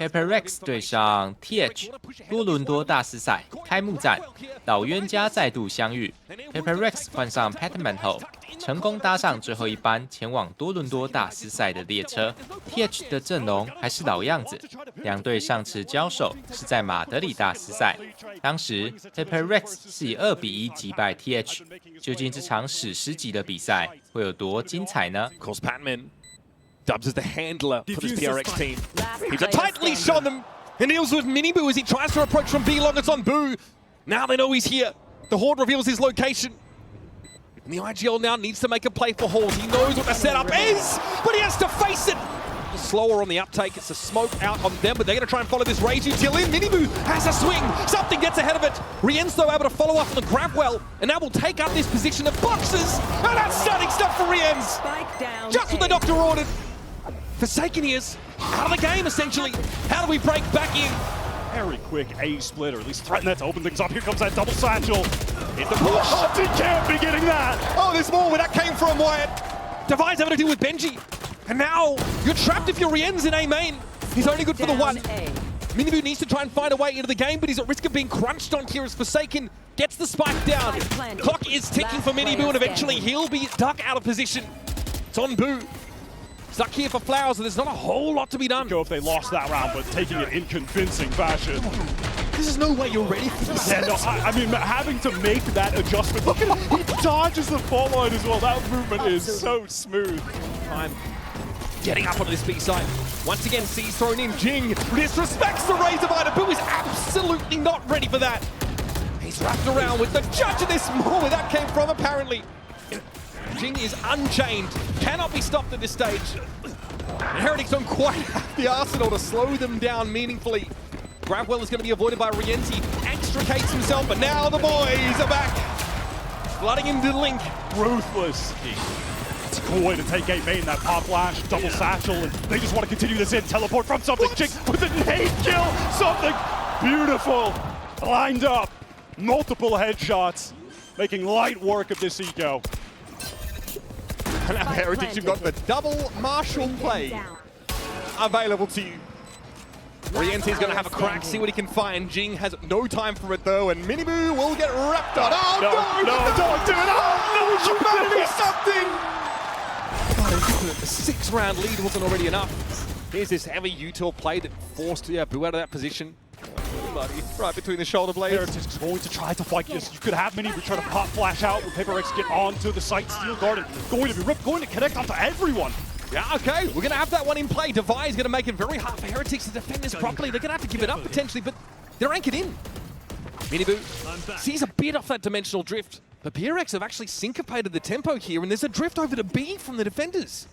PRX 对上 TH 多伦多大师赛开幕战，老冤家再度相遇。PRX 换上 Petman 后，成功搭上最后一班前往多伦多大师赛的列车。TH 的阵容还是老样子，两队上次交手是在马德里大师赛，当时 PRX 是以2比1击败 TH。究竟这场史诗级的比赛会有多精彩呢？ Dubs as the handler for this PRX team. He's a tight leash on them and deals with Mini Boo as he tries to approach from B-Long. It's on Boo. Now they know he's here. The Horde reveals his location. And the IGL now needs to make a play for Horde. He knows what the setup is, but he has to face it. Slower on the uptake. It's a smoke out on them, but they're going to try and follow this Rage Util in. Mini Boo has a swing. Something gets ahead of it. Rien's though able to follow up on the grab well, and now will take up this position of boxes. And that's stunning stuff for Rien's. Just what the doctor ordered. Forsaken is out of the game, essentially. How do we break back in? Very quick A split, or at least threaten that to open things up. Here comes that double satchel. In the push. Oh, he can't be getting that. Oh, there's more where that came from, Wyatt. Devi's having to deal with Benji. And now you're trapped if you're Rien's in A main. He's only good for the one. Minibu needs to try and find a way into the game, but he's at risk of being crunched on here as Forsaken gets the spike down. Clock is ticking for Minibu, and eventually he'll be stuck out of position. It's on Boo. Stuck here for Flowers, and there's not a whole lot to be done. Go if they lost that round, but taking it in convincing fashion. This is no way you're ready for this. Yeah, no, I mean, having to make that adjustment. Look at him, he dodges the fall line as well. That movement is so smooth. Time getting up onto this B side. Once again, C's thrown in. Jing disrespects the Razor Biter. Boo is absolutely not ready for that. He's wrapped around with the judge of this more where that came from, apparently. Jing is unchained, cannot be stopped at this stage. And Heretics don't quite have the arsenal to slow them down meaningfully. Grabwell is going to be avoided by Rienzi, extricates himself, but now the boys are back. Flooding into the link. Ruthless. It's a cool way to take A main, that pop flash, double satchel, and they just want to continue this in. Teleport from something. Jing with a nade kill, something beautiful. Lined up, multiple headshots, making light work of this eco. And now Heretics, you've got the double Marshall play available to you. Rienzi's going to have a crack, see what he can find. Jing has no time for it though, and Miniboo will get wrapped on. Oh no, don't do it! Oh no, humanity, something! God, the 6-round lead wasn't already enough. Here's this heavy util play that forced Boo out of that position. Right between the shoulder blades. Heretics is going to try to fight this. You could have Mini try to pop flash out with PRX get onto the site. Steel Garden going to be ripped, going to connect onto everyone. Yeah, okay, we're going to have that one in play. Devi is going to make it very hard for Heretics to defend this properly. They're going to have to give it up potentially, but they're anchored in. Miniboo sees a bit off that dimensional drift. But PRX have actually syncopated the tempo here, and there's a drift over to B from the defenders.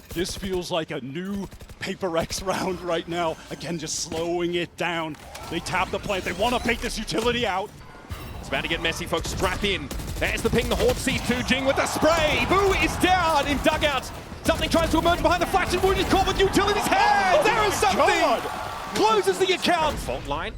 This feels like a new PRX round right now. Again, just slowing it down. They tap the plant. They want to bait this utility out. It's about to get messy, folks. Strap in. There's the ping. The Horde sees 2. Jing with the spray. Boo is down in dugout. Something tries to emerge behind the flash, and Boo is caught with utility's hand. Oh, there is something. God. Closes the account. Fault line.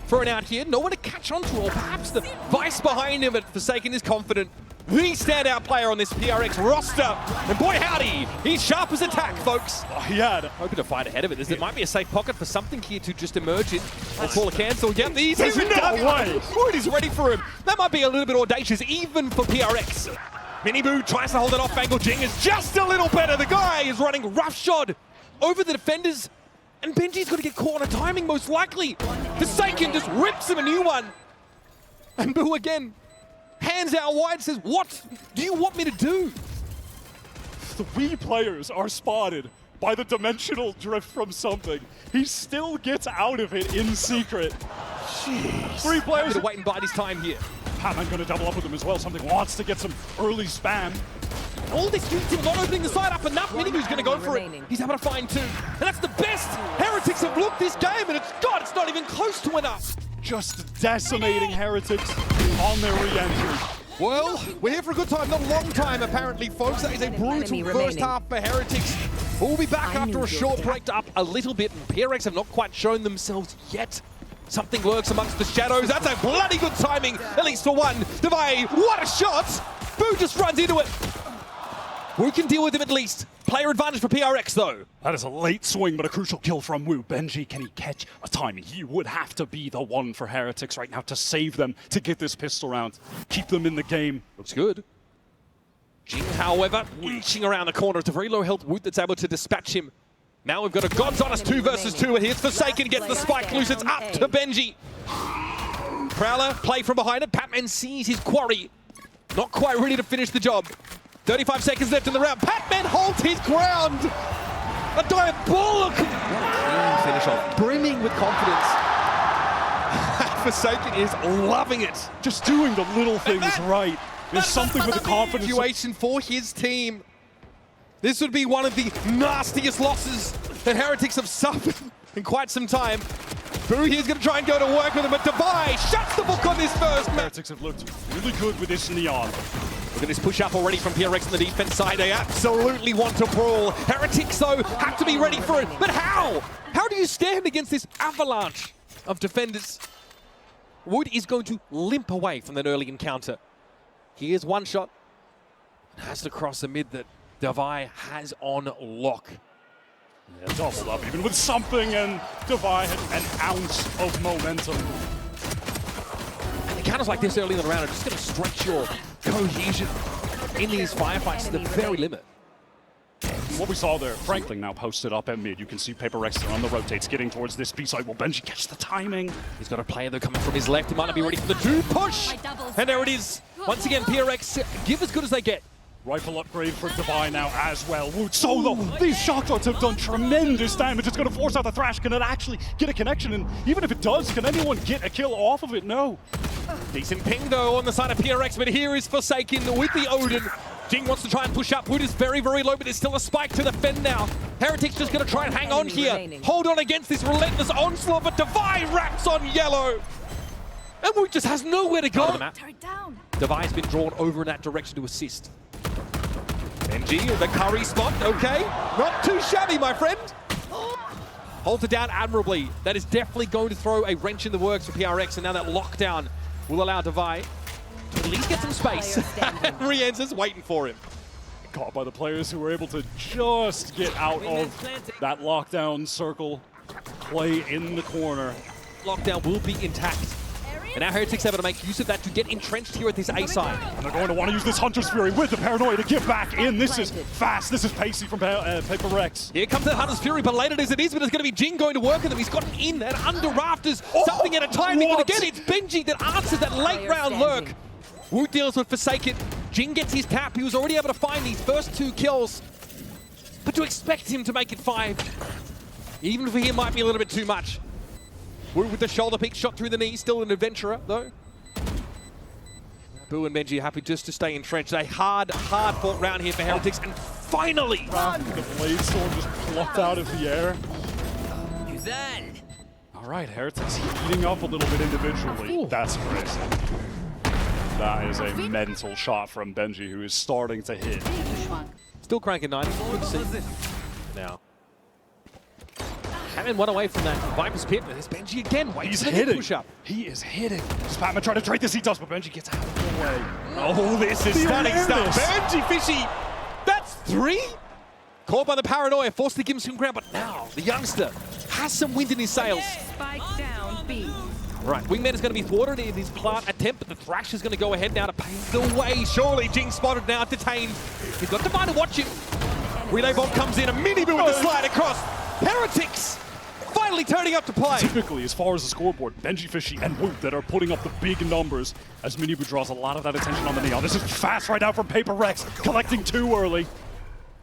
Thrown out here. No one to catch onto, or perhaps the vice behind him, but Forsaken is confident. The standout player on this PRX roster. And boy howdy, he's sharp as attack, folks. Oh, he had hoping to fight ahead of it. There might be a safe pocket for something here to just emerge in. Or call a cancel. Yep, he's even done. Wood is ready for him. That might be a little bit audacious, even for PRX. Miniboo tries to hold it off angle. Jing is just a little better. The guy is running roughshod over the defenders. And Benji's going to get caught on a timing, most likely. Forsaken just rips him a new one. And Boo again. Hands out wide, says, what do you want me to do? The Wii players are spotted by the dimensional drift from something. He still gets out of it in secret. Jeez. 3 players. Gonna wait and bide his time here. Patman gonna double up with him as well. Something wants to get some early spam. All this util not opening the side up enough. Miniboo's gonna go for it. He's able to find 2. And that's the best Heretics have looked this game, and it's not even close to enough. Just decimating Heretics on their re-entry. Well, we're here for a good time, not a long time apparently, folks. That is a brutal first half for Heretics. We'll be back after a short break up a little bit, and PRX have not quite shown themselves yet. Something lurks amongst the shadows. That's a bloody good timing, at least for one. Devi, what a shot! Boo just runs into it. Wu can deal with him at least. Player advantage for PRX though. That is a late swing, but a crucial kill from Wu. Benji, can he catch a timing? He would have to be the one for Heretics right now to save them, to get this pistol round, keep them in the game. Looks good. Jing, however, reaching around the corner. It's a very low health Woot that's able to dispatch him. Now we've got a God's Honest 2 versus 2, and here's Forsaken, gets the spike loose. It's up to Benji. Prowler, play from behind it. Patman sees his quarry. Not quite ready to finish the job. 35 seconds left in the round. Patman holds his ground. A diabolical finish off, brimming with confidence. Forsaken is loving it. Just doing the little things right. There's something with the confidence. Situation for his team. This would be one of the nastiest losses that Heretics have suffered in quite some time. Boo here's going to try and go to work with him, but Devi shuts the book on this first match. Heretics have looked really good with this Neon. Look at this push up already from PRX on the defense side. They absolutely want to brawl. Heretics, though, have to be ready for it. But how? How do you stand against this avalanche of defenders? Wood is going to limp away from that early encounter. Here's one shot. It has to cross the mid that Devi has on lock. Yeah, doubled up even with something, and Devi had an ounce of momentum. And encounters like this early in the round are just going to stretch your cohesion in these firefights to the very limit. What we saw there, Franklin now posted up at mid. You can see PRX on the rotates, getting towards this B side. Will Benji catch the timing? He's got a player though coming from his left. He might not be ready for the 2 push. And there it is. Once again, PRX give as good as they get. Rifle upgrade for Devi now as well. Woot solo. These shock darts have done tremendous damage. It's going to force out the Thrash. Can it actually get a connection? And even if it does, can anyone get a kill off of it? No. Decent ping though on the side of PRX, but here is Forsaken with the Odin. Jing wants to try and push up. Wood is very, very low, but there's still a spike to defend now. Heretics just going to try and hang on here. Hold on against this relentless onslaught, but Devi wraps on yellow. And Wood just has nowhere to go. Devi's been drawn over in that direction to assist. Benji, the curry spot, okay. Not too shabby, my friend. Holds it down admirably. That is definitely going to throw a wrench in the works for PRX, and now that lockdown will allow Devi to at least get some space. And Rienza's waiting for him. Caught by the players who were able to just get out of that lockdown circle. Play in the corner. Lockdown will be intact. And now Heretics able to make use of that to get entrenched here at this A side. And they're going to want to use this Hunter's Fury with the Paranoia to get back in. This is fast. This is pacey from PRX. Here comes the Hunter's Fury, but later as it is, but it's going to be Jing going to work with him. He's gotten in and under rafters, something at a timing. But again, it's Benji that answers that late round lurk. Wu deals with Forsaken. Jing gets his tap. He was already able to find these first 2 kills. But to expect him to make it 5, even for him, might be a little bit too much. Wu with the shoulder pick, shot through the knee, still an adventurer though. Boo and Benji happy just to stay entrenched. A hard fought round here for Heretics, and finally! The Blade Storm just plucked out of the air. All right, Heretics heating up a little bit individually. Ooh. That's crazy. That is a mental shot from Benji, who is starting to hit. Still cranking 90. Good to see. Now. Patman one away from that Viper's Pit, but there's Benji again. He's hitting. Push up. He is hitting. Patman trying to trade this, he does, but Benji gets out of the way. Oh, this is stunning stuff. Benji Fishy, that's 3? Caught by the Paranoia, forced to give him some ground, but now the youngster has some wind in his sails. Spike down B. Right, Wingman is going to be thwarted in his plant attempt, but the Thrash is going to go ahead now to pave the way. Surely Jing spotted now, detained. He's got Devi to watch him. Relay Bomb comes in, a mini-boo with the slide across. Heretics finally turning up to play. Typically, as far as the scoreboard, Benji Fishy and Woot that are putting up the big numbers as Minibu draws a lot of that attention on the Neon. This is fast right now from PRX, collecting 2 early.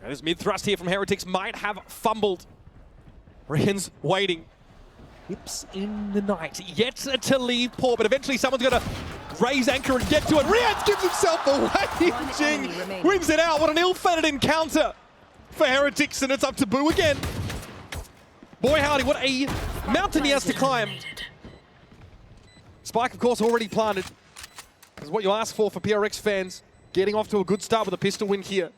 Now this mid-thrust here from Heretics might have fumbled. Rien's waiting. Whips in the night, yet to leave poor, but eventually someone's going to raise anchor and get to it. Rienz gives himself away. Jing wins it out. What an ill-fated encounter for Heretics, and it's up to Boo again. Boy howdy, what a mountain he has to climb. Spike, of course, already planted. This is what you ask for PRX fans. Getting off to a good start with a pistol win here.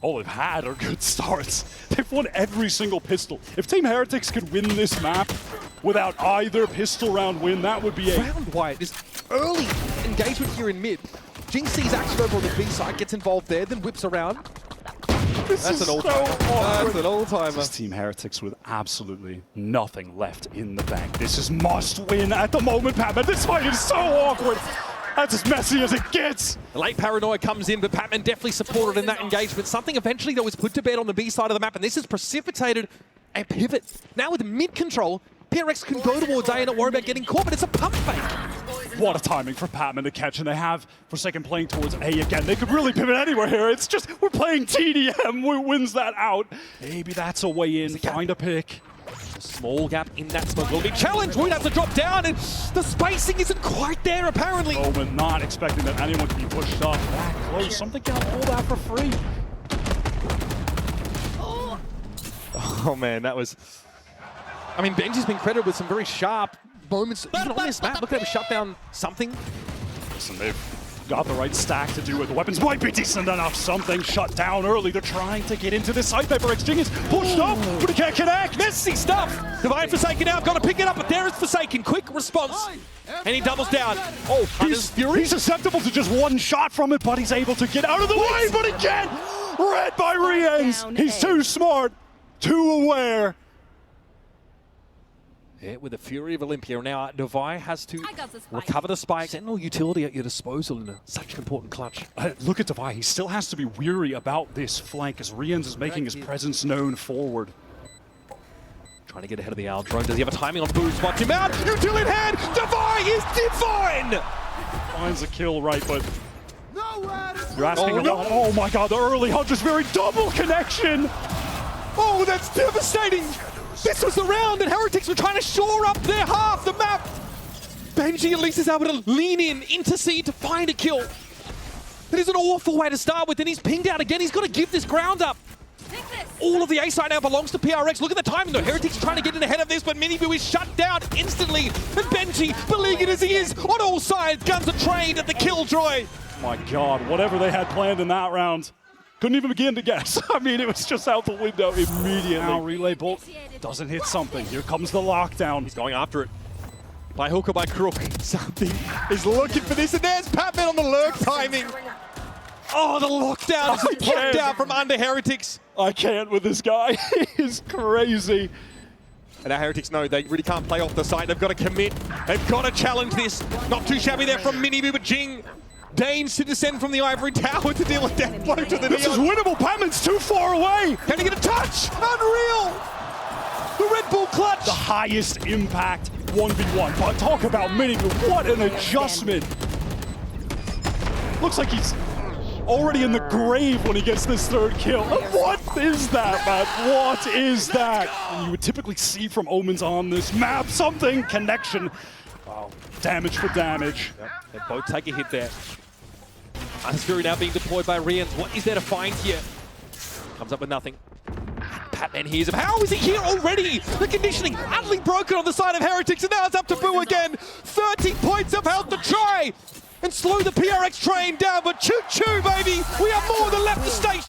All they've had are good starts. They've won every single pistol. If Team Heretics could win this map without either pistol round win, that would be a... Round wide, this early engagement here in mid Jing Z's actually over on the B side, gets involved there, then whips around. That's an all-timer. That's an all-timer. This Team Heretics with absolutely nothing left in the bank. This is must-win at the moment, Patman. This fight is so awkward. That's as messy as it gets. The late paranoia comes in, but Patman definitely supported in that engagement. Something eventually that was put to bed on the B side of the map, and this has precipitated a pivot. Now with mid-control, PRX can go towards A and not worry about getting caught, but it's a pump fake. What a timing for Patman to catch, and they have Forsaken playing towards A again. They could really pivot anywhere here. It's just, we're playing TDM, who wins that out. Maybe that's a way in, find a pick. A small gap in that smoke will be challenged. We'd have to drop down, and the spacing isn't quite there, apparently. Omen not expecting that anyone can be pushed up that close. Something can hold that for free. Oh man, that was... I mean, Benji's been credited with some very sharp moments, even on this map. Look at him shut down something. Listen, they've got the right stack to do it. The weapons might be decent enough. Something shut down early. They're trying to get into this side. PRX Jing is pushed up, but he can't connect. Messy stuff. Divine Forsaken now, got to pick it up, but there is Forsaken. Quick response, and he doubles down. Oh, He's susceptible to just one shot from it, but he's able to get out of the way. But again, read by Riens. He's too smart, too aware. Yeah, with the fury of Olympia. Now, Devi has to recover the spike. Sentinel utility at your disposal in such an important clutch. Look at Devi. He still has to be weary about this flank as Riens is making his presence known forward. Trying to get ahead of the Owl drone. Does he have a timing on Boo? Spots him out. Util in hand. Devi is divine. Finds a kill right, but you're asking a lot. Oh my god, the early Hunter's very double connection. Oh, that's devastating. This was the round and Heretics were trying to shore up their half the map. Benji at least is able to lean in, intercede to find a kill. That is an awful way to start with, and he's pinged out again. He's got to give this ground up. All of the A side now belongs to PRX. Look at the timing though. Heretics are trying to get in ahead of this, but Miniboo is shut down instantly. And Benji, beleaguered as he is, on all sides, guns are trained at the killjoy. My god, whatever they had planned in that round. Couldn't even begin to guess. I mean, it was just out the window immediately. Now Relay Bolt doesn't hit something. Here comes the lockdown. He's going after it. By hook or by crook. Something is looking for this, and there's Patman on the lurk timing. Oh, the lockdown is popped out from under Heretics. I can't with this guy. He's crazy. And now Heretics know they really can't play off the side. They've got to commit. They've got to challenge this. Not too shabby there from Miniboo, but Jing deigns to descend from the ivory tower to deal a death blow to the This is winnable. Patman's too far away. Can he get a touch? Unreal. The Red Bull clutch. The highest impact 1v1. But talk about Miniboo. What an adjustment. Looks like he's already in the grave when he gets this third kill. What is that, man? What is that? And you would typically see from Omens on this map something. Connection. Wow. Damage for damage. Yep. They both take a hit there. Ice Fury now being deployed by Riens. What is there to find here? Comes up with nothing. Patman hears him. How is he here already? The conditioning utterly broken on the side of Heretics, and now it's up to Boo again. 30 points of health to try and slow the PRX train down, but choo-choo, baby. We have more than left the station.